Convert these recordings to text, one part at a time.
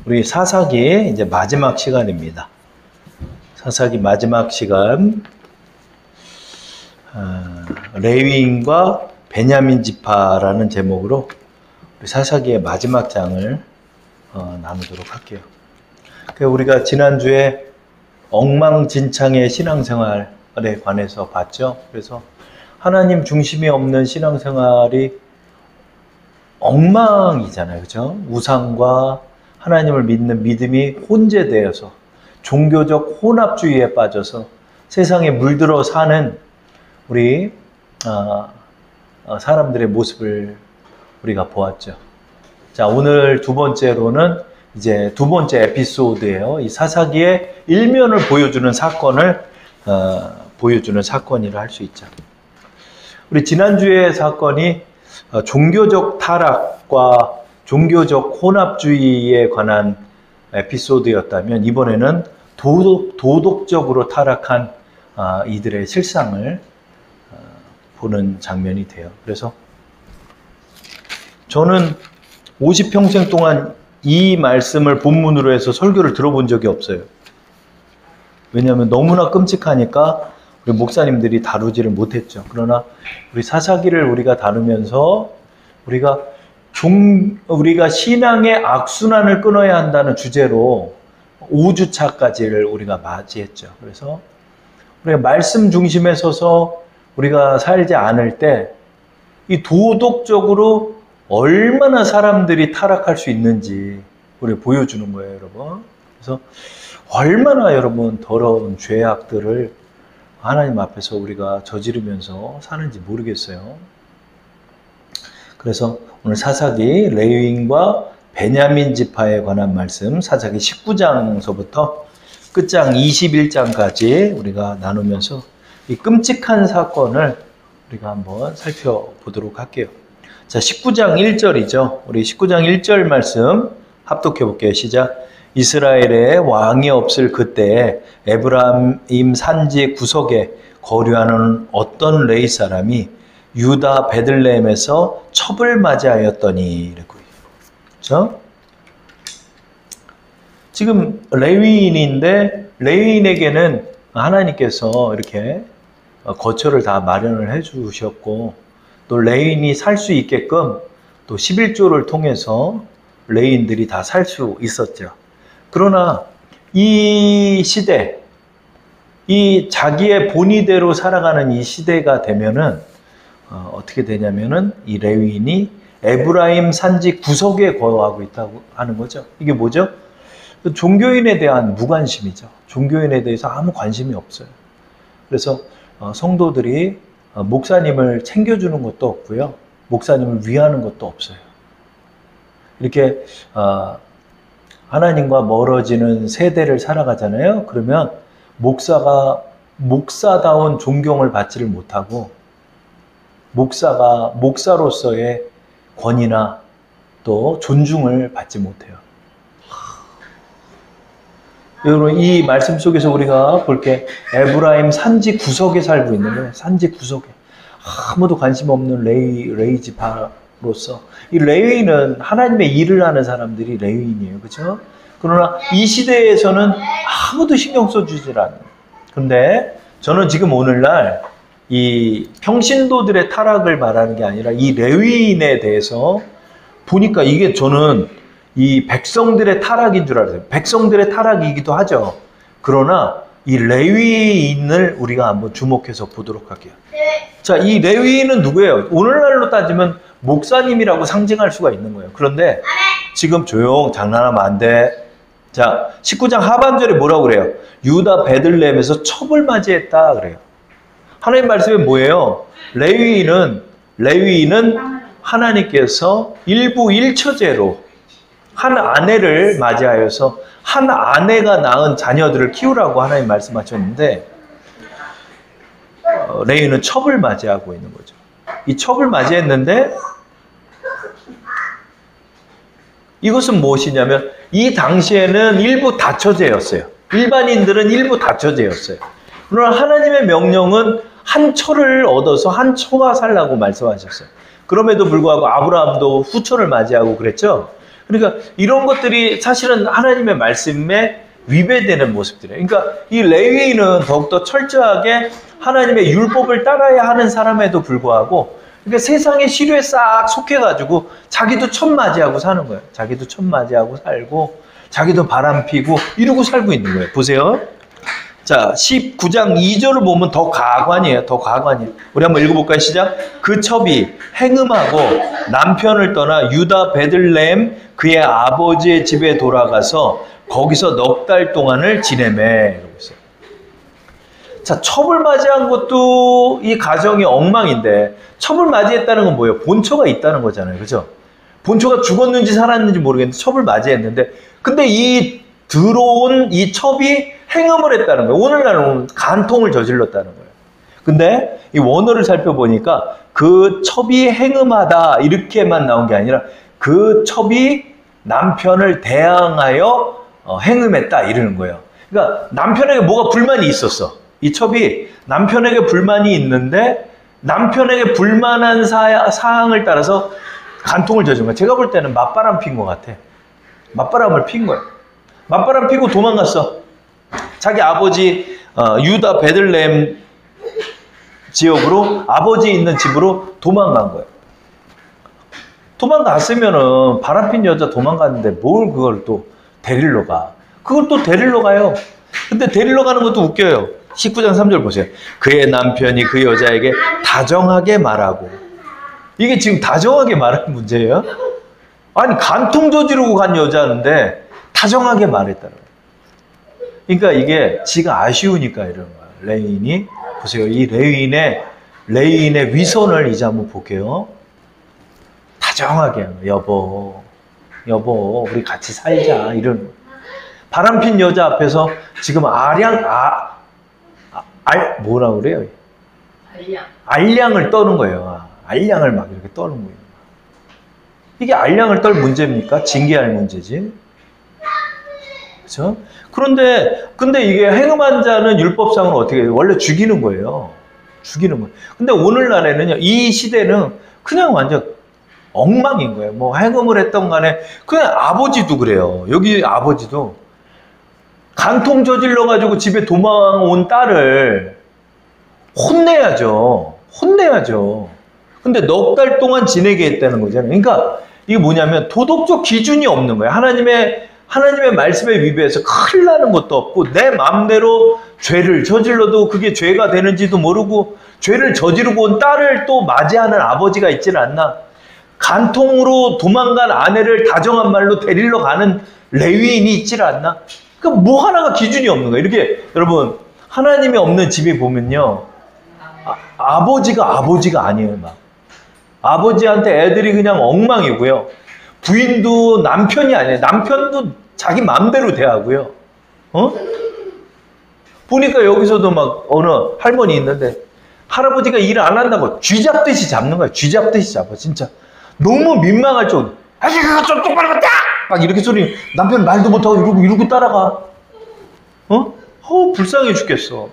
우리 사사기 이제 마지막 시간입니다. 사사기 마지막 시간, 레위인과 베냐민 지파라는 제목으로 우리 사사기의 마지막 장을 나누도록 할게요. 우리가 지난주에 엉망진창의 신앙생활에 관해서 봤죠. 그래서 하나님 중심이 없는 신앙생활이 엉망이잖아요. 그죠? 우상과 하나님을 믿는 믿음이 혼재되어서 종교적 혼합주의에 빠져서 세상에 물들어 사는 우리 사람들의 모습을 우리가 보았죠. 자, 오늘 두 번째로는 이제 두 번째 에피소드예요. 이 사사기의 일면을 보여주는 사건을 보여주는 사건이라 할 수 있죠. 우리 지난주의 사건이 종교적 타락과 종교적 혼합주의에 관한 에피소드였다면 이번에는 도덕적으로 타락한 이들의 실상을 보는 장면이 돼요. 그래서 저는 50평생 동안 이 말씀을 본문으로 해서 설교를 들어본 적이 없어요. 왜냐하면 너무나 끔찍하니까 우리 목사님들이 다루지를 못했죠. 그러나 우리 사사기를 우리가 다루면서 우리가 신앙의 악순환을 끊어야 한다는 주제로 5주차까지를 우리가 맞이했죠. 그래서 우리가 말씀 중심에 서서 우리가 살지 않을 때 이 도덕적으로 얼마나 사람들이 타락할 수 있는지 우리 보여주는 거예요, 여러분. 그래서 얼마나 여러분 더러운 죄악들을 하나님 앞에서 우리가 저지르면서 사는지 모르겠어요. 그래서 오늘 사사기 레위인과 베냐민 지파에 관한 말씀 사사기 19장서부터 끝장 21장까지 우리가 나누면서 이 끔찍한 사건을 우리가 한번 살펴보도록 할게요. 자, 19장 1절이죠. 우리 19장 1절 말씀 합독해 볼게요. 시작. 이스라엘에 왕이 없을 그때에 에브라임 산지 구석에 거류하는 어떤 레위 사람이 유다 베들레헴에서 첩을 맞이하였더니 그렇죠? 지금 레위인인데 레위인에게는 하나님께서 이렇게 거처를 다 마련을 해 주셨고 또 레위인이 살 수 있게끔 또 11조를 통해서 레위인들이 다 살 수 있었죠. 그러나 이 시대, 이 자기의 본의대로 살아가는 이 시대가 되면은 어떻게 되냐면은 이 레위인이 에브라임 산지 구석에 거하고 있다고 하는 거죠. 이게 뭐죠? 종교인에 대한 무관심이죠. 종교인에 대해서 아무 관심이 없어요. 그래서 성도들이 목사님을 챙겨주는 것도 없고요. 목사님을 위하는 것도 없어요. 이렇게 하나님과 멀어지는 세대를 살아가잖아요. 그러면 목사가 목사다운 존경을 받지를 못하고 목사가 목사로서의 권위나 또 존중을 받지 못해요. 여러분, 이 말씀 속에서 우리가 볼 게 에브라임 산지 구석에 살고 있는 거예요. 산지 구석에. 아무도 관심 없는 레위 지파로서 이 레위인은 하나님의 일을 하는 사람들이 레위인이에요. 그렇죠? 그러나 이 시대에서는 아무도 신경 써주질 않아요. 그런데 저는 지금 오늘날 이 평신도들의 타락을 말하는 게 아니라 이 레위인에 대해서 보니까 이게 저는 이 백성들의 타락인 줄 알았어요. 백성들의 타락이기도 하죠. 그러나 이 레위인을 우리가 한번 주목해서 보도록 할게요. 자, 이 레위인은 누구예요? 오늘날로 따지면 목사님이라고 상징할 수가 있는 거예요. 그런데 지금 장난하면 안 돼. 자, 19장 하반절에 뭐라고 그래요? 유다 베들레헴에서 첩을 맞이했다 그래요. 하나님 말씀이 뭐예요? 레위인은 하나님께서 일부 일처제로 한 아내를 맞이하여서 한 아내가 낳은 자녀들을 키우라고 하나님 말씀하셨는데 레위인은 첩을 맞이하고 있는 거죠. 이 첩을 맞이했는데 이것은 무엇이냐면 이 당시에는 일부 다처제였어요. 일반인들은 일부 다처제였어요. 그러나 하나님의 명령은 한 처를 얻어서 한 처가 살라고 말씀하셨어요. 그럼에도 불구하고 아브라함도 후처를 맞이하고 그랬죠. 그러니까 이런 것들이 사실은 하나님의 말씀에 위배되는 모습들이에요. 그러니까 이 레위인은 더욱더 철저하게 하나님의 율법을 따라야 하는 사람에도 불구하고 그러니까 세상의 시류에 싹 속해가지고 자기도 천맞이하고 사는 거예요. 자기도 천맞이하고 살고 자기도 바람 피고 이러고 살고 있는 거예요. 보세요. 자, 19장 2절을 보면 더 가관이에요. 더 가관이에요. 우리 한번 읽어볼까요? 시작. 그 첩이 행음하고 남편을 떠나 유다 베들레헴 그의 아버지의 집에 돌아가서 거기서 넉 달 동안을 지내매. 자, 첩을 맞이한 것도 이 가정이 엉망인데 첩을 맞이했다는 건 뭐예요? 본처가 있다는 거잖아요. 그죠? 본처가 죽었는지 살았는지 모르겠는데 첩을 맞이했는데 근데 이 들어온 이 첩이 행음을 했다는 거예요. 오늘날은 간통을 저질렀다는 거예요. 근데 이 원어를 살펴보니까 그 첩이 행음하다 이렇게만 나온 게 아니라 그 첩이 남편을 대항하여 행음했다 이러는 거예요. 그러니까 남편에게 뭐가 불만이 있었어. 이 첩이 남편에게 불만이 있는데 남편에게 불만한 사항을 따라서 간통을 저지른 거야. 제가 볼 때는 맞바람 핀 것 같아. 맞바람을 핀 거야. 맞바람 피고 도망갔어. 자기 아버지 유다 베들레헴 지역으로 아버지 있는 집으로 도망간 거예요. 도망갔으면은 바람핀 여자 도망갔는데 뭘 그걸 또 데리러 가. 그걸 또 데리러 가요. 근데 데리러 가는 것도 웃겨요. 19장 3절 보세요. 그의 남편이 그 여자에게 다정하게 말하고. 이게 지금 다정하게 말하는 문제예요? 아니 간통 저지르고 간 여자인데 다정하게 말했다는 거예요. 그러니까 이게 지가 아쉬우니까 이런 거예요. 레위인이 보세요. 이 레위인의 위선을 이제 한번 볼게요. 다정하게 여보 우리 같이 살자 이런 바람핀 여자 앞에서 지금 뭐라 그래요? 알량을 떠는 거예요. 알량을 막 이렇게 떠는 거예요. 이게 알량을 떨 문제입니까? 징계할 문제지. 그렇죠? 근데 이게 행음한 자는 율법상으로 어떻게 해요? 원래 죽이는 거예요. 죽이는 거예요. 근데 오늘날에는요, 이 시대는 그냥 완전 엉망인 거예요. 뭐 행음을 했던 간에 그냥 아버지도 그래요. 여기 아버지도 간통 저질러가지고 집에 도망온 딸을 혼내야죠. 근데 넉 달 동안 지내게 했다는 거잖아요. 그러니까 이게 뭐냐면 도덕적 기준이 없는 거예요. 하나님의 말씀에 위배해서 큰일 나는 것도 없고 내 마음대로 죄를 저질러도 그게 죄가 되는지도 모르고 죄를 저지르고 온 딸을 또 맞이하는 아버지가 있지는 않나. 간통으로 도망간 아내를 다정한 말로 데리러 가는 레위인이 있지는 않나. 그러니까 뭐 하나가 기준이 없는 거예요. 이렇게 여러분 하나님이 없는 집에 보면요. 아버지가 아니에요. 막. 아버지한테 애들이 그냥 엉망이고요. 부인도 남편이 아니에요. 남편도 자기 마음대로 대하고요. 보니까 여기서도 막 어느 할머니 있는데 할아버지가 일 안 한다고 쥐 잡듯이 잡는 거야. 쥐 잡듯이 잡아. 진짜 너무 민망할 정도. 아직 그거 좀 똑바로 갖다! 막 이렇게 소리. 남편 말도 못하고 이러고 따라가. 불쌍해 죽겠어.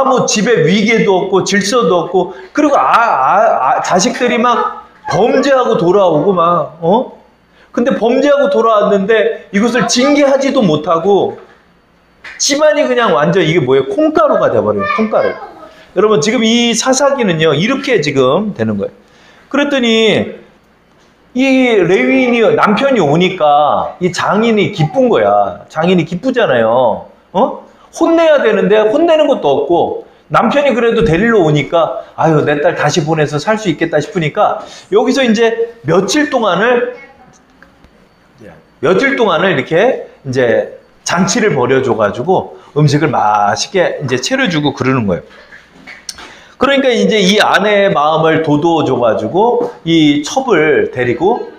뭐 집에 위계도 없고 질서도 없고 그리고 자식들이 막 범죄하고 돌아오고 막 근데 범죄하고 돌아왔는데 이것을 징계하지도 못하고 집안이 그냥 완전 이게 뭐예요? 콩가루가 돼버려요. 콩가루. 여러분 지금 이 사사기는요 이렇게 지금 되는 거예요. 그랬더니 이 레위인이 남편이 오니까 이 장인이 기쁜 거야. 장인이 기쁘잖아요. 혼내야 되는데 혼내는 것도 없고 남편이 그래도 데리러 오니까 아유 내 딸 다시 보내서 살 수 있겠다 싶으니까 여기서 이제 며칠 동안을 이렇게 이제 잔치를 벌여줘가지고 음식을 맛있게 이제 차려주고 그러는 거예요. 그러니까 이제 이 아내의 마음을 돋워줘가지고 이 첩을 데리고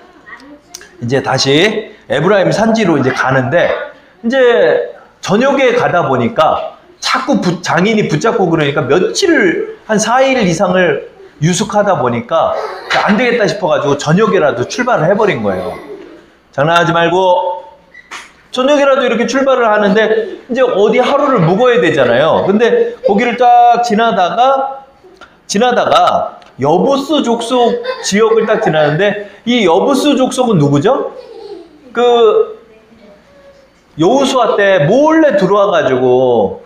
이제 다시 에브라임 산지로 이제 가는데 이제 저녁에 가다 보니까 자꾸 장인이 붙잡고 그러니까 며칠을 한 4일 이상을 유숙하다 보니까 안 되겠다 싶어가지고 저녁에라도 출발을 해버린 거예요. 장난하지 말고 저녁에라도 이렇게 출발을 하는데 이제 어디 하루를 묵어야 되잖아요. 근데 거기를 딱 지나다가 여부스 족속 지역을 딱 지나는데 이 여부스 족속은 누구죠? 그 여호수아 때 몰래 들어와 가지고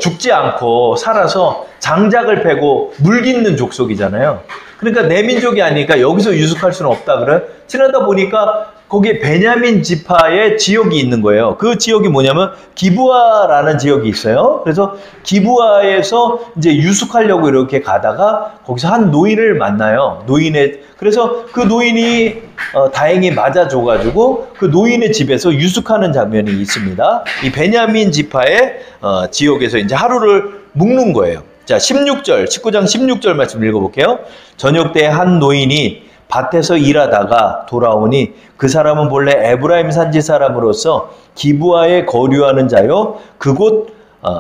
죽지 않고 살아서 장작을 패고 물깃는 족속이잖아요. 그러니까 내 민족이 아니니까 여기서 유숙할 수는 없다 그래. 지나다 보니까 거기에 베냐민 지파의 지역이 있는 거예요. 그 지역이 뭐냐면 기브아라는 지역이 있어요. 그래서 기브아에서 이제 유숙하려고 이렇게 가다가 거기서 한 노인을 만나요. 그래서 그 노인이 다행히 맞아줘가지고 그 노인의 집에서 유숙하는 장면이 있습니다. 이 베냐민 지파의 지역에서 이제 하루를 묵는 거예요. 자, 19장 16절 말씀 읽어볼게요. 저녁 때 한 노인이 밭에서 일하다가 돌아오니 그 사람은 본래 에브라임 산지 사람으로서 기브아에 거류하는 자요. 그곳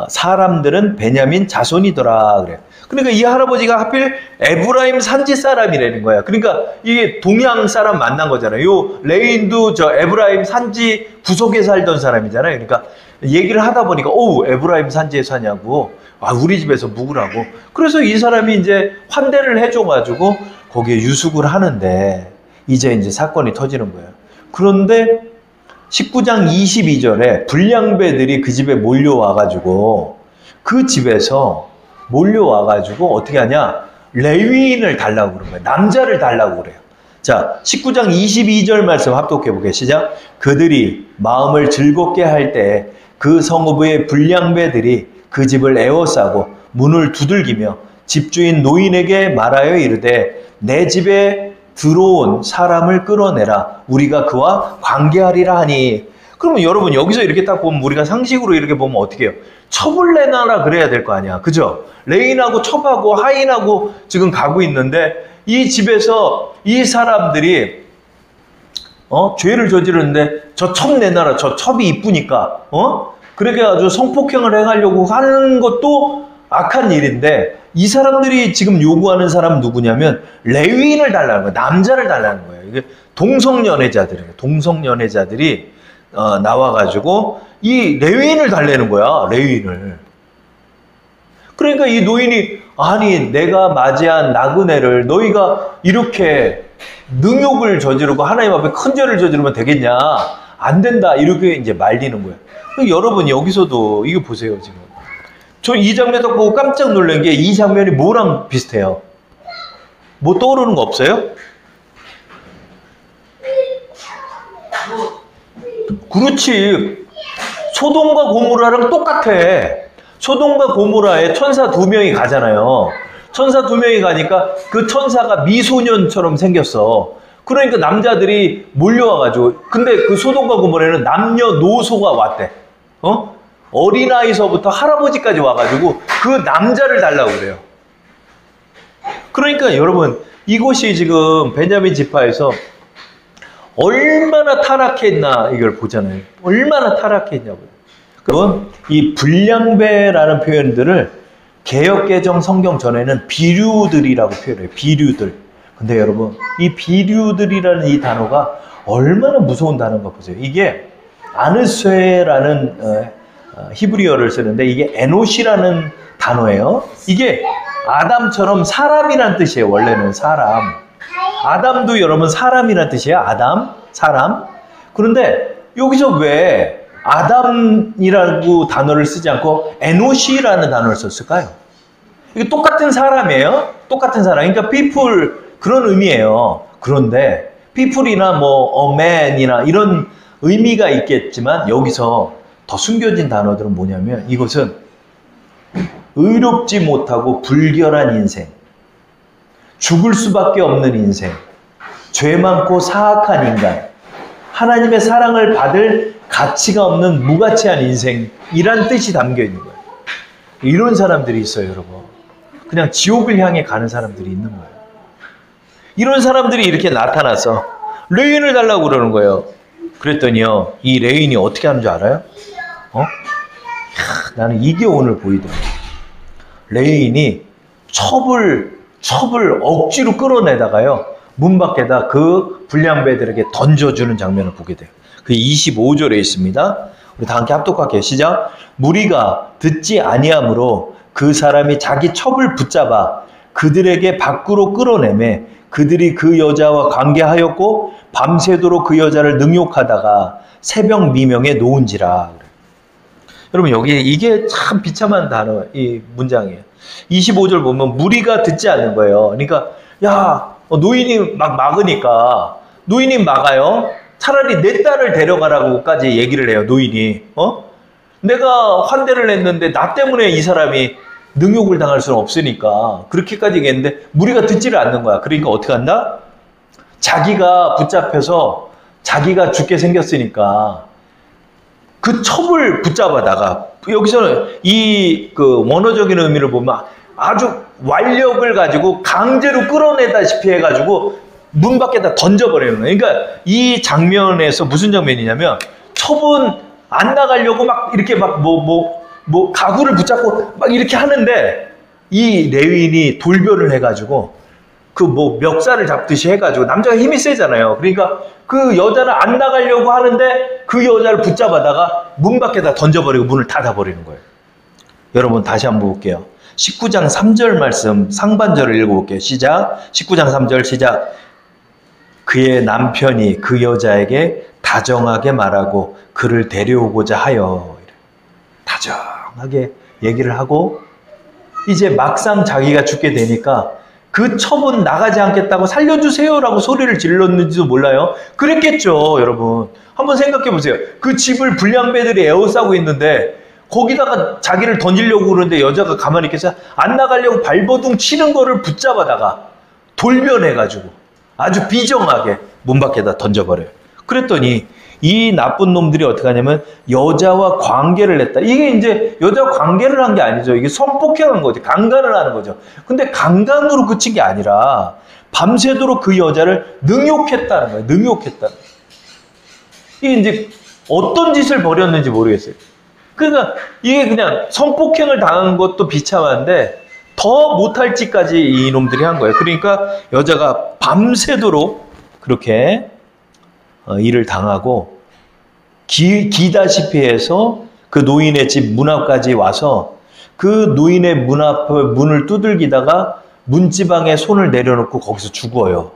사람들은 베냐민 자손이더라 그래요. 그러니까 이 할아버지가 하필 에브라임 산지 사람이라는 거야. 그러니까 이게 동양 사람 만난 거잖아요. 요 레인도 저 에브라임 산지 구석에 살던 사람이잖아요. 그러니까 얘기를 하다 보니까 에브라임 산지에 사냐고. 우리 집에서 묵으라고. 그래서 이 사람이 이제 환대를 해줘가지고 거기에 유숙을 하는데 이제 사건이 터지는 거예요. 그런데 19장 22절에 불량배들이 그 집에 몰려와가지고 그 집에서 몰려와가지고 어떻게 하냐? 레위인을 달라고 그런 거예요. 남자를 달라고 그래요. 자, 19장 22절 말씀 합독해보게. 시작. 그들이 마음을 즐겁게 할 때 그 성읍의 불량배들이 그 집을 에워싸고 문을 두들기며 집주인 노인에게 말하여 이르되 내 집에 들어온 사람을 끌어내라. 우리가 그와 관계하리라 하니. 그러면 여러분 여기서 이렇게 딱 보면 우리가 상식으로 이렇게 보면 어떻게 해요? 첩을 내놔라 그래야 될 거 아니야. 그죠? 레인하고 첩하고 하인하고 지금 가고 있는데 이 집에서 이 사람들이 죄를 저지르는데 저 첩 내놔라. 저 첩이 이쁘니까. 그렇게 아주 성폭행을 행하려고 하는 것도 악한 일인데 이 사람들이 지금 요구하는 사람은 누구냐면 레위인을 달라는 거예요. 남자를 달라는 거예요. 이게 동성연애자들이에요. 동성연애자들이 나와가지고 이 레위인을 달래는 거야. 레위인을. 그러니까 이 노인이 아니 내가 맞이한 나그네를 너희가 이렇게 능욕을 저지르고 하나님 앞에 큰 죄를 저지르면 되겠냐. 안 된다. 이렇게 이제 말리는 거예요. 여러분 여기서도 이거 보세요. 지금. 저 이 장면 딱 보고 깜짝 놀란 게 이 장면이 뭐랑 비슷해요? 뭐 떠오르는 거 없어요? 그렇지. 소돔과 고모라랑 똑같아. 소돔과 고모라에 천사 2명이 가잖아요. 천사 2명이 가니까 그 천사가 미소년처럼 생겼어. 그러니까 남자들이 몰려와가지고 근데 그 소돔과 고모라에는 남녀노소가 왔대. 어린아이서부터 할아버지까지 와가지고 그 남자를 달라고 그래요. 그러니까 여러분 이곳이 지금 베냐민 지파에서 얼마나 타락했나 이걸 보잖아요. 얼마나 타락했냐고요. 그건 이 불량배라는 표현들을 개역개정 성경 전에는 비류들이라고 표현해요. 비류들. 근데 여러분 이 비류들이라는 이 단어가 얼마나 무서운 단어인가 보세요. 이게 아느쇠라는 히브리어를 쓰는데 이게 에노시라는 단어예요. 이게 아담처럼 사람이란 뜻이에요. 원래는 사람. 아담도 여러분 사람이란 뜻이에요. 아담, 사람. 그런데 여기서 왜 아담이라고 단어를 쓰지 않고 에노시라는 단어를 썼을까요? 이게 똑같은 사람이에요. 똑같은 사람. 그러니까 people 그런 의미예요. 그런데 people이나 뭐 a man이나 이런 의미가 있겠지만 여기서 더 숨겨진 단어들은 뭐냐면 이것은 의롭지 못하고 불결한 인생, 죽을 수밖에 없는 인생, 죄 많고 사악한 인간, 하나님의 사랑을 받을 가치가 없는 무가치한 인생이란 뜻이 담겨 있는 거예요. 이런 사람들이 있어요, 여러분. 그냥 지옥을 향해 가는 사람들이 있는 거예요. 이런 사람들이 이렇게 나타나서 레인을 달라고 그러는 거예요. 그랬더니요, 이 레인이 어떻게 하는 줄 알아요? 나는 이게 오늘 보이더라고요. 레인이 첩을 억지로 끌어내다가요, 문 밖에다 그 불량배들에게 던져주는 장면을 보게 돼요. 그 25절에 있습니다. 우리 다 함께 합독할게요. 시작. 무리가 듣지 아니하므로 그 사람이 자기 첩을 붙잡아 그들에게 밖으로 끌어내매 그들이 그 여자와 관계하였고 밤새도록 그 여자를 능욕하다가 새벽 미명에 놓은지라. 여러분 여기 이게 참 비참한 단어, 이 문장이에요. 25절 보면 무리가 듣지 않는 거예요. 그러니까 야 노인이 막 막으니까 노인이 막아요. 차라리 내 딸을 데려가라고까지 얘기를 해요. 노인이 내가 환대를 했는데 나 때문에 이 사람이 능욕을 당할 수는 없으니까 그렇게까지 얘기했는데 무리가 듣지를 않는 거야. 그러니까 어떻게 한다? 자기가 붙잡혀서 자기가 죽게 생겼으니까 그 첩을 붙잡아다가 여기서는 이 그 원어적인 의미를 보면 아주 완력을 가지고 강제로 끌어내다시피 해가지고 문 밖에다 던져버리는 거예요. 그러니까 이 장면에서 무슨 장면이냐면 첩은 안 나가려고 막 이렇게 막 가구를 붙잡고 막 이렇게 하는데 이 레위인이 돌변을 해가지고 그 멱살을 잡듯이 해가지고 남자가 힘이 세잖아요. 그러니까 그 여자는 안 나가려고 하는데 그 여자를 붙잡아다가 문 밖에다 던져버리고 문을 닫아버리는 거예요. 여러분 다시 한번 볼게요. 19장 3절 말씀 상반절을 읽어볼게요. 시작. 19장 3절 시작. 그의 남편이 그 여자에게 다정하게 말하고 그를 데려오고자 하여 다정하게 얘기를 하고 이제 막상 자기가 죽게 되니까 그 첩은 나가지 않겠다고 살려주세요라고 소리를 질렀는지도 몰라요. 그랬겠죠, 여러분. 한번 생각해 보세요. 그 집을 불량배들이 에워싸고 있는데 거기다가 자기를 던지려고 그러는데 여자가 가만히 있겠어요? 안 나가려고 발버둥 치는 거를 붙잡아다가 돌변해가지고 아주 비정하게 문 밖에다 던져버려요. 그랬더니 이 나쁜 놈들이 어떻게 하냐면 여자와 관계를 했다. 이게 이제 여자와 관계를 한 게 아니죠. 이게 성폭행한 거죠. 강간을 하는 거죠. 근데 강간으로 그친 게 아니라 밤새도록 그 여자를 능욕했다는 거예요. 능욕했다는 거예요. 이게 이제 어떤 짓을 벌였는지 모르겠어요. 그러니까 이게 그냥 성폭행을 당한 것도 비참한데 더 못할 짓까지 이놈들이 한 거예요. 그러니까 여자가 밤새도록 그렇게 일을 당하고 기다시피 해서 그 노인의 집 문 앞까지 와서 그 노인의 문 앞을 문을 두들기다가 문지방에 손을 내려놓고 거기서 죽어요.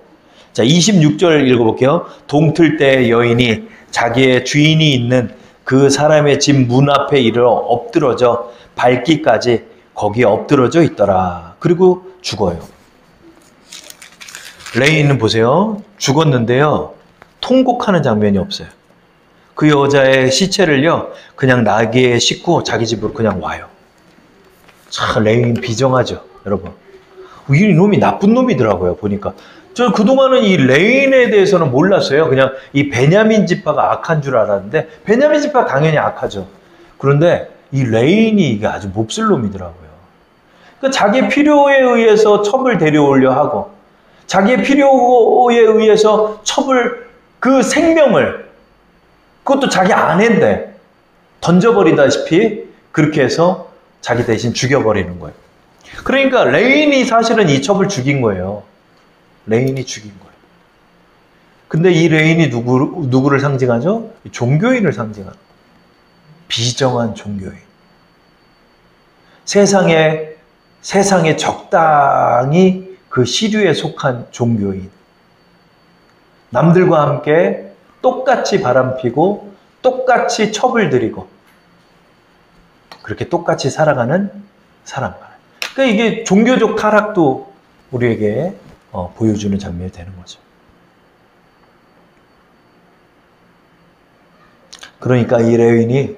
자, 26절 읽어볼게요. 동틀 때 여인이 자기의 주인이 있는 그 사람의 집 문 앞에 이르러 엎드러져 밟기까지 거기에 엎드러져 있더라. 그리고 죽어요. 레이는 보세요. 죽었는데요. 통곡하는 장면이 없어요. 그 여자의 시체를요, 그냥 나귀에 싣고 자기 집으로 그냥 와요. 참, 레인 비정하죠, 여러분. 이 놈이 나쁜 놈이더라고요, 보니까. 저는 그동안은 이 레인에 대해서는 몰랐어요. 그냥 이 베냐민 지파가 악한 줄 알았는데, 베냐민 지파 당연히 악하죠. 그런데 이 레인이 이게 아주 몹쓸 놈이더라고요. 그러니까 자기 필요에 의해서 첩을 데려오려 하고, 자기의 필요에 의해서 첩을, 그 생명을, 그것도 자기 아내인데 던져버리다시피 그렇게 해서 자기 대신 죽여버리는 거예요. 그러니까 레인이 사실은 이 첩을 죽인 거예요. 레인이 죽인 거예요. 근데 이 레인이 누구를 상징하죠? 종교인을 상징하는 거예요. 비정한 종교인. 세상에 적당히 그 시류에 속한 종교인. 남들과 함께 똑같이 바람피고 똑같이 첩을 들이고 그렇게 똑같이 살아가는 사람. 그러니까 이게 종교적 타락도 우리에게 보여주는 장면이 되는 거죠. 그러니까 이 레위인이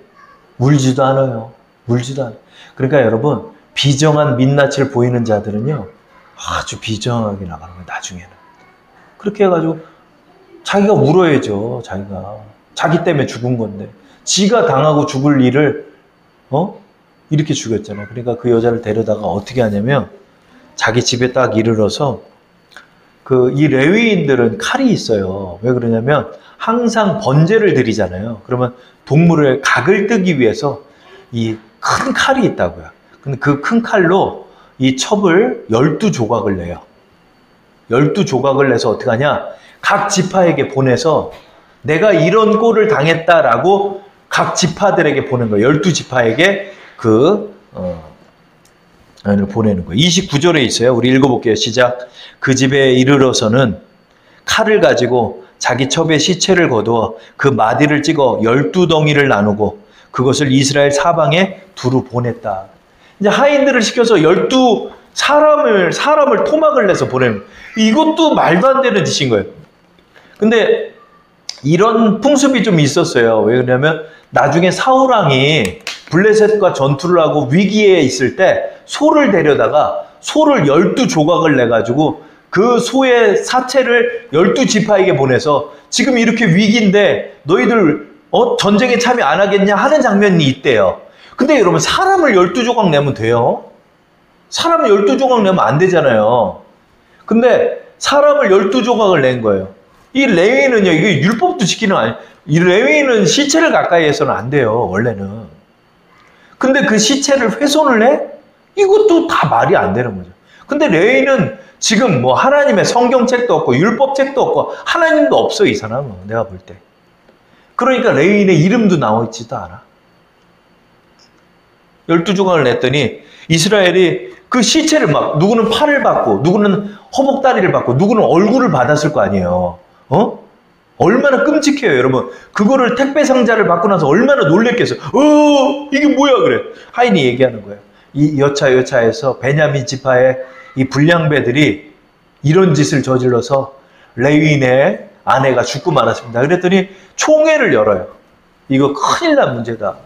울지도 않아요. 울지도 않아요. 그러니까 여러분, 비정한 민낯을 보이는 자들은요, 아주 비정하게 나가는 거예요, 나중에는. 그렇게 해가지고 자기가 울어야죠. 자기 때문에 죽은 건데 지가 당하고 죽을 일을 이렇게 죽였잖아요. 그러니까 그 여자를 데려다가 어떻게 하냐면 자기 집에 딱 이르러서 이 레위인들은 칼이 있어요. 왜 그러냐면 항상 번제를 드리잖아요. 그러면 동물의 각을 뜨기 위해서 이 큰 칼이 있다고요. 근데 그 큰 칼로 이 첩을 12조각을 내요. 12조각을 내서 어떻게 하냐? 각 지파에게 보내서 내가 이런 꼴을 당했다라고 각 지파들에게 보낸 거예요. 12지파에게 보내는 거예요. 29절에 있어요. 우리 읽어볼게요. 시작. 그 집에 이르러서는 칼을 가지고 자기 첩에 시체를 거두어 그 마디를 찍어 12덩이를 나누고 그것을 이스라엘 사방에 두루 보냈다. 이제 하인들을 시켜서 12사람을 토막을 내서 보내는, 이것도 말도 안 되는 짓인 거예요. 근데 이런 풍습이 좀 있었어요. 왜 그러냐면 나중에 사울왕이 블레셋과 전투를 하고 위기에 있을 때 소를 데려다가 소를 12조각을 내가지고 그 소의 사체를 12지파에게 보내서 지금 이렇게 위기인데 너희들 전쟁에 참여 안 하겠냐 하는 장면이 있대요. 근데 여러분, 사람을 12조각 내면 돼요? 사람을 12조각 내면 안 되잖아요. 근데 사람을 12조각을 낸 거예요. 이 레위인은요, 이게 율법도 지키는 거 아니에요. 이 레위인은 시체를 가까이 해서는 안 돼요, 원래는. 근데 그 시체를 훼손을 해? 이것도 다 말이 안 되는 거죠. 근데 레위인은 지금 뭐 하나님의 성경책도 없고 율법책도 없고 하나님도 없어, 이 사람은. 내가 볼 때. 그러니까 레위인의 이름도 나와 있지도 않아. 12조각을 냈더니 이스라엘이 그 시체를 막, 누구는 팔을 받고 누구는 허벅다리를 받고 누구는 얼굴을 받았을 거 아니에요. 얼마나 끔찍해요, 여러분. 그거를 택배 상자를 받고 나서 얼마나 놀랬겠어요. 이게 뭐야, 그래. 하인이 얘기하는 거예요. 이 여차에서 베냐민 지파의 이 불량배들이 이런 짓을 저질러서 레위인의 아내가 죽고 말았습니다. 그랬더니 총회를 열어요. 이거 큰일 난 문제다.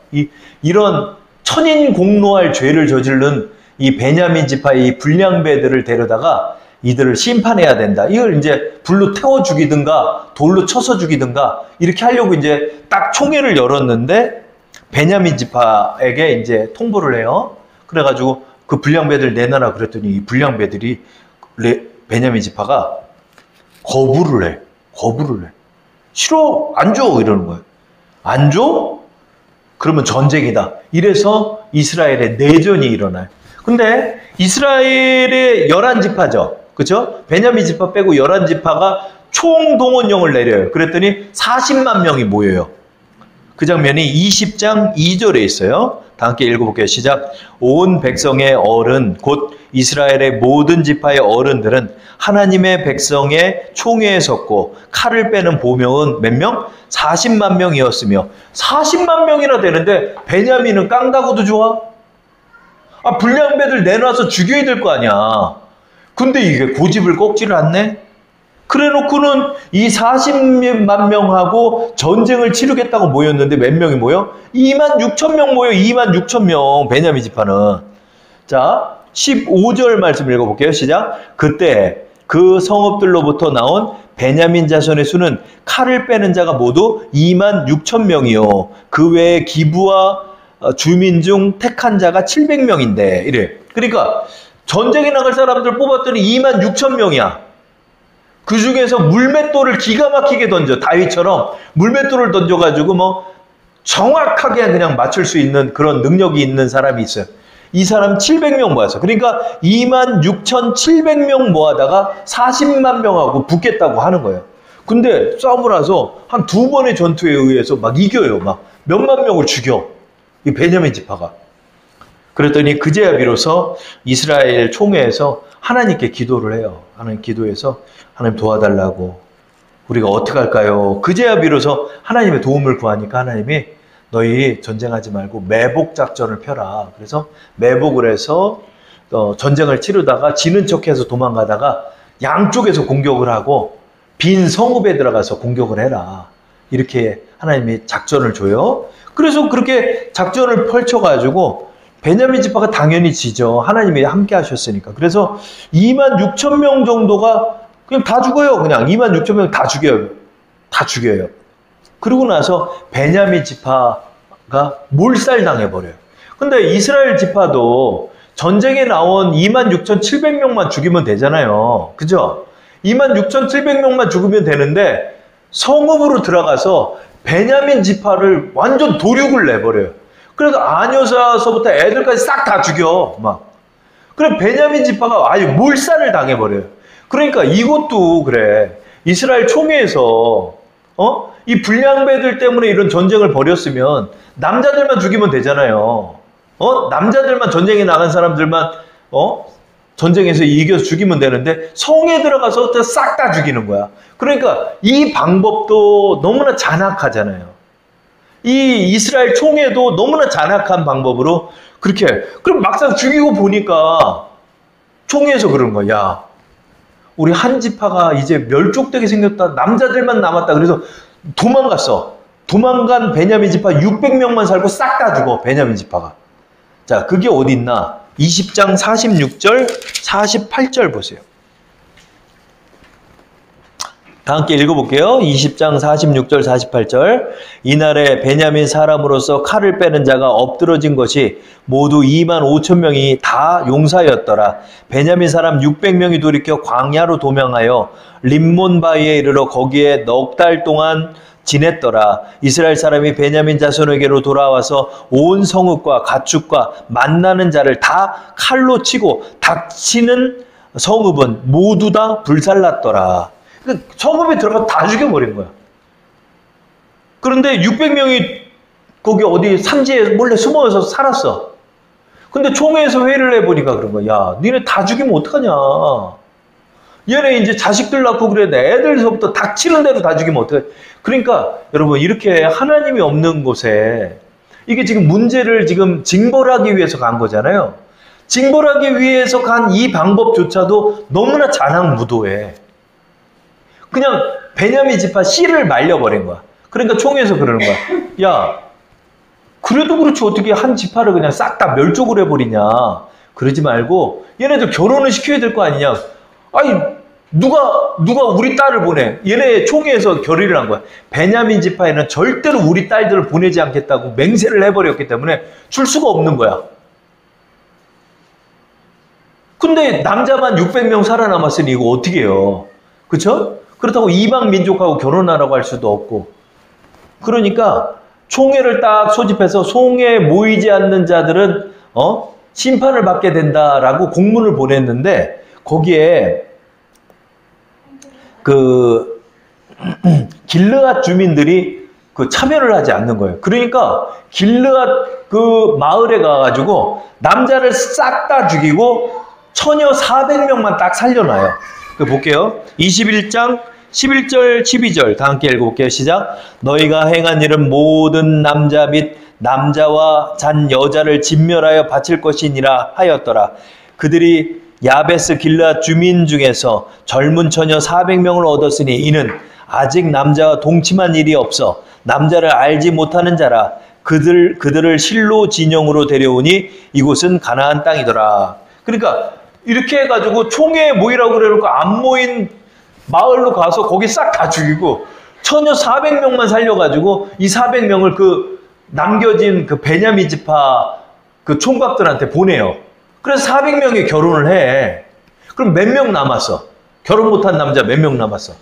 이런 천인공노할 죄를 저지른 이 베냐민 지파의 이 불량배들을 데려다가 이들을 심판해야 된다. 이걸 이제 불로 태워 죽이든가 돌로 쳐서 죽이든가 이렇게 하려고 이제 딱 총회를 열었는데 베냐민 지파에게 이제 통보를 해요. 그래가지고 그 불량배들 내놔라 그랬더니 이 불량배들이 베냐민 지파가 거부를 해. 싫어, 안 줘, 이러는 거예요. 안 줘? 그러면 전쟁이다. 이래서 이스라엘의 내전이 일어나요. 근데 이스라엘의 11지파죠. 그죠? 베냐민 지파 빼고 11지파가 총동원령을 내려요. 그랬더니 40만 명이 모여요. 그 장면이 20장 2절에 있어요. 다 함께 읽어볼게요. 시작. 온 백성의 어른, 곧 이스라엘의 모든 지파의 어른들은 하나님의 백성의 총회에 섰고 칼을 빼는 보명은 몇 명? 40만 명이었으며 40만 명이나 되는데 베냐민은 깡다구도 좋아? 불량배들 내놔서 죽여야 될 거 아니야. 근데 이게 고집을 꺾지를 않네? 그래 놓고는 이 40만 명하고 전쟁을 치르겠다고 모였는데 몇 명이 모여? 2만 6천 명 모여. 2만 6천 명. 베냐민 지파는. 자, 15절 말씀 읽어볼게요. 시작. 그때 그 성읍들로부터 나온 베냐민 자손의 수는 칼을 빼는 자가 모두 2만 6천 명이요. 그 외에 기부와 주민 중 택한 자가 700명인데 이래. 그러니까 전쟁에 나갈 사람들 뽑았더니 2만 6천 명이야. 그 중에서 물맷돌을 기가 막히게 던져. 다윗처럼 물맷돌을 던져가지고 뭐 정확하게 그냥 맞출 수 있는 그런 능력이 있는 사람이 있어요. 이 사람 700명 모았어. 그러니까 2만 6,700명 모아다가 40만 명하고 붙겠다고 하는 거예요. 근데 싸움을 해서 한 2번의 전투에 의해서 막 이겨요. 막 몇만 명을 죽여. 이 베냐민 지파가. 그랬더니 그제야 비로소 이스라엘 총회에서 하나님께 기도를 해요. 하나님 기도해서 하나님 도와달라고. 우리가 어떻게 할까요? 그제야 비로소 하나님의 도움을 구하니까 하나님이 너희 전쟁하지 말고 매복 작전을 펴라. 그래서 매복을 해서 전쟁을 치르다가 지는 척해서 도망가다가 양쪽에서 공격을 하고 빈 성읍에 들어가서 공격을 해라. 이렇게 하나님이 작전을 줘요. 그래서 그렇게 작전을 펼쳐가지고 베냐민 지파가 당연히 지죠. 하나님이 함께 하셨으니까. 그래서 2만 6천 명 정도가 그냥 다 죽어요. 그냥 2만 6천 명 다 죽여요. 다 죽여요. 그러고 나서 베냐민 지파가 몰살당해버려요. 근데 이스라엘 지파도 전쟁에 나온 2만 6,700명만 죽이면 되잖아요. 그죠? 2만 6,700명만 죽으면 되는데 성읍으로 들어가서 베냐민 지파를 완전 도륙을 내버려요. 그래서 아녀사서부터 애들까지 싹 다 죽여. 막. 그래 베냐민 지파가 아예 몰살을 당해버려요. 그러니까 이것도 그래. 이스라엘 총회에서 이 불량배들 때문에 이런 전쟁을 벌였으면 남자들만 죽이면 되잖아요. 남자들만 전쟁에 나간 사람들만 전쟁에서 이겨서 죽이면 되는데 성에 들어가서 싹 다 죽이는 거야. 그러니까 이 방법도 너무나 잔악하잖아요. 이 이스라엘 총회도 너무나 잔악한 방법으로 그렇게 그럼 막상 죽이고 보니까 총회에서 그러는 거야. 야, 우리 한 지파가 이제 멸족되게 생겼다. 남자들만 남았다. 그래서 도망갔어. 도망간 베냐민 지파 600명만 살고 싹 다 죽어. 베냐민 지파가. 자, 그게 어디 있나? 20장 46절, 48절 보세요. 다 함께 읽어볼게요. 20장 46절, 48절. 이날에 베냐민 사람으로서 칼을 빼는 자가 엎드러진 것이 모두 2만 5천 명이 다 용사였더라. 베냐민 사람 600명이 돌이켜 광야로 도망하여 림몬바위에 이르러 거기에 넉 달 동안 지냈더라. 이스라엘 사람이 베냐민 자손에게로 돌아와서 온 성읍과 가축과 만나는 자를 다 칼로 치고 닥치는 성읍은 모두 다 불살랐더라. 성읍에 들어가 다 죽여버린 거야. 그런데 600명이 거기 어디 산지에 몰래 숨어서 살았어. 근데 총회에서 회의를 해보니까 그런 거야. 야, 니네 다 죽이면 어떡하냐. 얘네 이제 자식들 낳고 그래. 애들서부터 닥치는 대로 다 죽이면 어떡해. 그러니까 여러분 이렇게 하나님이 없는 곳에 이게 지금 문제를 지금 징벌하기 위해서 간 거잖아요. 징벌하기 위해서 간 이 방법조차도 너무나 잔악무도해. 그냥 베냐민 지파 씨를 말려버린 거야. 그러니까 총회에서 그러는 거야. 야, 그래도 그렇지 어떻게 한 지파를 그냥 싹 다 멸족을 해버리냐. 그러지 말고 얘네들 결혼을 시켜야 될 거 아니냐. 아니 누가 우리 딸을 보내. 얘네 총회에서 결의를 한 거야. 베냐민 지파에는 절대로 우리 딸들을 보내지 않겠다고 맹세를 해버렸기 때문에 줄 수가 없는 거야. 근데 남자만 600명 살아남았으니 이거 어떻게 해요. 그쵸? 그렇다고 이방 민족하고 결혼하라고 할 수도 없고. 그러니까 총회를 딱 소집해서 총회에 모이지 않는 자들은 심판을 받게 된다라고 공문을 보냈는데 거기에 그 길르앗 주민들이 그 참여를 하지 않는 거예요. 그러니까 길르앗 그 마을에 가가지고 남자를 싹 다 죽이고 처녀 400명만 딱 살려놔요. 그 볼게요. 21장 11절 12절 다 함께 읽어볼게요. 시작. 너희가 행한 일은 모든 남자 및 남자와 잔 여자를 진멸하여 바칠 것이니라 하였더라. 그들이 야베스 길르앗 주민 중에서 젊은 처녀 400명을 얻었으니 이는 아직 남자와 동침한 일이 없어 남자를 알지 못하는 자라. 그들을 실로 진영으로 데려오니 이곳은 가나안 땅이더라. 그러니까 이렇게 해가지고 총회에 모이라고 그래놓고 안 모인 마을로 가서 거기 싹 다 죽이고 처녀 400명만 살려가지고 이 400명을 그 남겨진 그 베냐민 지파 그 총각들한테 보내요. 그래서 400명이 결혼을 해. 그럼 몇 명 남았어? 결혼 못한 남자 몇 명 남았어?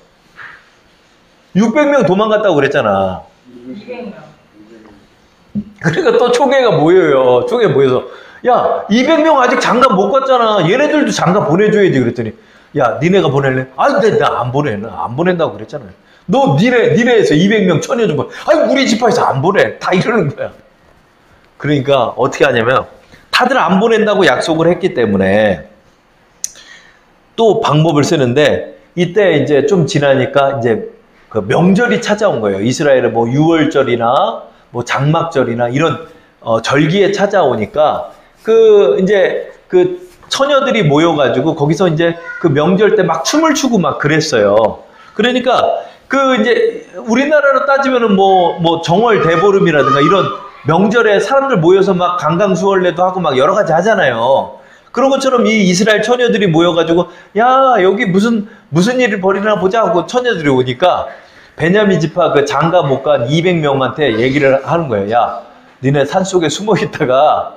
600명 도망갔다고 그랬잖아. 200명. 그러니까 또 총회가 모여요. 총회 모여서 야 200명 아직 장가 못 갔잖아. 얘네들도 장가 보내줘야지. 그랬더니 야 니네가 보낼래? 아니 나 안 보내. 나 안 보낸다고 그랬잖아요. 너 니네에서 200명 처녀 좀 보내. 아니 우리 지파에서 안 보내. 다 이러는 거야. 그러니까 어떻게 하냐면 다들 안 보낸다고 약속을 했기 때문에 또 방법을 쓰는데 이때 이제 좀 지나니까 이제 그 명절이 찾아온 거예요. 이스라엘의 뭐 유월절이나 뭐 장막절이나 이런 절기에 찾아오니까 그 이제 그 처녀들이 모여가지고 거기서 이제 그 명절 때 막 춤을 추고 막 그랬어요. 그러니까 그 이제 우리나라로 따지면은 뭐 정월 대보름이라든가 이런 명절에 사람들 모여서 막 강강수월래도 하고 막 여러 가지 하잖아요. 그런 것처럼 이 이스라엘 처녀들이 모여가지고 야 여기 무슨 일을 벌이나 보자 하고 처녀들이 오니까 베냐민 지파 그 장가 못 간 200명한테 얘기를 하는 거예요. 야 니네 산속에 숨어 있다가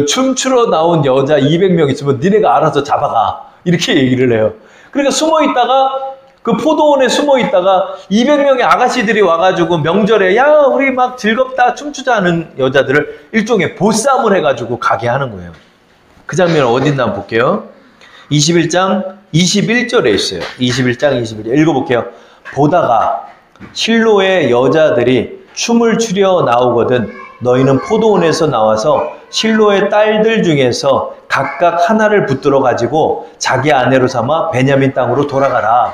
춤추러 나온 여자 200명 있으면 니네가 알아서 잡아가. 이렇게 얘기를 해요. 그러니까 숨어 있다가 그 포도원에 숨어 있다가 200명의 아가씨들이 와가지고 명절에 야 우리 막 즐겁다 춤추자 하는 여자들을 일종의 보쌈을 해가지고 가게 하는 거예요. 그 장면 어디 있나 한번 볼게요. 21장 21절에 있어요. 21장 21절 읽어볼게요. 보다가 실로의 여자들이 춤을 추려 나오거든 너희는 포도원에서 나와서 실로의 딸들 중에서 각각 하나를 붙들어 가지고 자기 아내로 삼아 베냐민 땅으로 돌아가라.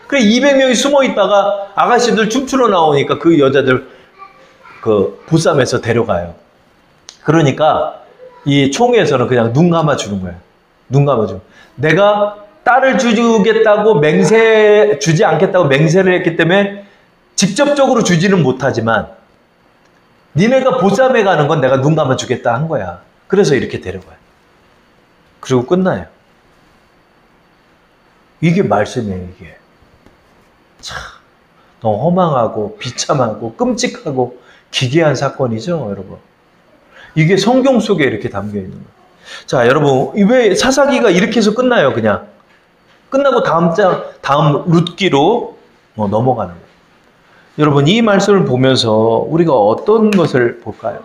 그래 200명이 숨어 있다가 아가씨들 춤추러 나오니까 그 여자들 그 보쌈에서 데려가요. 그러니까 이 총회에서는 그냥 눈 감아 주는 거예요. 눈 감아 주는. 내가 딸을 주겠다고 주지 않겠다고 맹세를 했기 때문에 직접적으로 주지는 못하지만 니네가 보쌈에 가는 건 내가 눈 감아 주겠다 한 거야. 그래서 이렇게 데려가요. 그리고 끝나요. 이게 말씀이에요, 이게. 참, 너무 허망하고 비참하고 끔찍하고 기괴한 사건이죠, 여러분. 이게 성경 속에 이렇게 담겨 있는 거예요. 자, 여러분, 왜 사사기가 이렇게 해서 끝나요, 그냥? 끝나고 다음 룻기로 넘어가는 거예요. 여러분, 이 말씀을 보면서 우리가 어떤 것을 볼까요?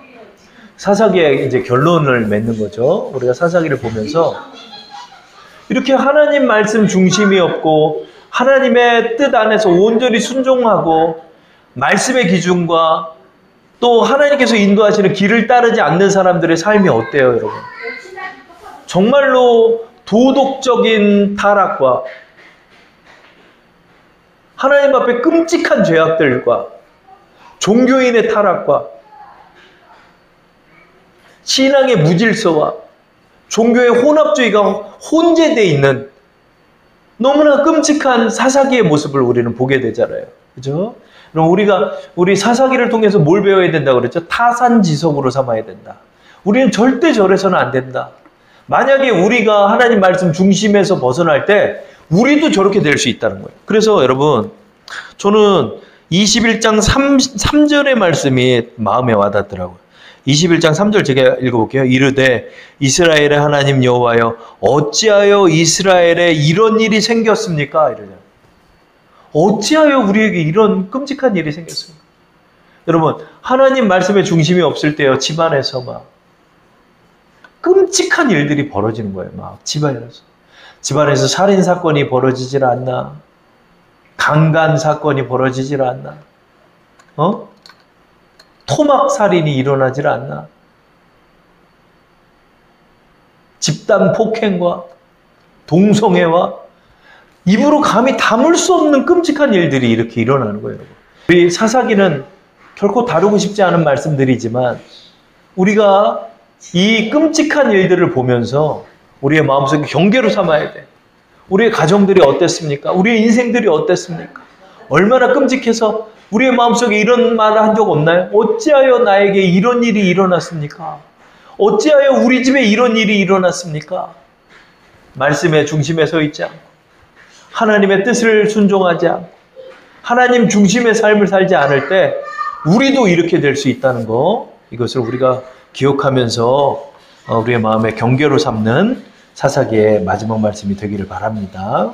사사기의 이제 결론을 맺는 거죠. 우리가 사사기를 보면서 이렇게 하나님 말씀 중심이 없고 하나님의 뜻 안에서 온전히 순종하고 말씀의 기준과 또 하나님께서 인도하시는 길을 따르지 않는 사람들의 삶이 어때요, 여러분? 정말로 도덕적인 타락과 하나님 앞에 끔찍한 죄악들과 종교인의 타락과 신앙의 무질서와 종교의 혼합주의가 혼재되어 있는 너무나 끔찍한 사사기의 모습을 우리는 보게 되잖아요. 그죠? 그럼 우리 사사기를 통해서 뭘 배워야 된다고 그랬죠? 타산지석으로 삼아야 된다. 우리는 절대 저래서는 안 된다. 만약에 우리가 하나님 말씀 중심에서 벗어날 때 우리도 저렇게 될 수 있다는 거예요. 그래서 여러분, 저는 21장 3절의 말씀이 마음에 와닿더라고요. 21장 3절 제가 읽어볼게요. 이르되 이스라엘의 하나님 여호와여 어찌하여 이스라엘에 이런 일이 생겼습니까? 이러잖아요. 어찌하여 우리에게 이런 끔찍한 일이 생겼습니까? 여러분, 하나님 말씀에 중심이 없을 때요, 집안에서 막 끔찍한 일들이 벌어지는 거예요. 막 집안에서 살인 사건이 벌어지질 않나? 강간 사건이 벌어지질 않나? 토막 살인이 일어나질 않나? 집단 폭행과 동성애와 입으로 감히 담을 수 없는 끔찍한 일들이 이렇게 일어나는 거예요. 우리 사사기는 결코 다루고 싶지 않은 말씀들이지만 우리가 이 끔찍한 일들을 보면서 우리의 마음속에 경계로 삼아야 돼. 우리의 가정들이 어땠습니까? 우리의 인생들이 어땠습니까? 얼마나 끔찍해서 우리의 마음속에 이런 말을 한 적 없나요? 어찌하여 나에게 이런 일이 일어났습니까? 어찌하여 우리 집에 이런 일이 일어났습니까? 말씀의 중심에 서 있지 않고 하나님의 뜻을 순종하지 않고 하나님 중심의 삶을 살지 않을 때 우리도 이렇게 될 수 있다는 거, 이것을 우리가 기억하면서 우리의 마음의 경계로 삼는 사사기의 마지막 말씀이 되기를 바랍니다.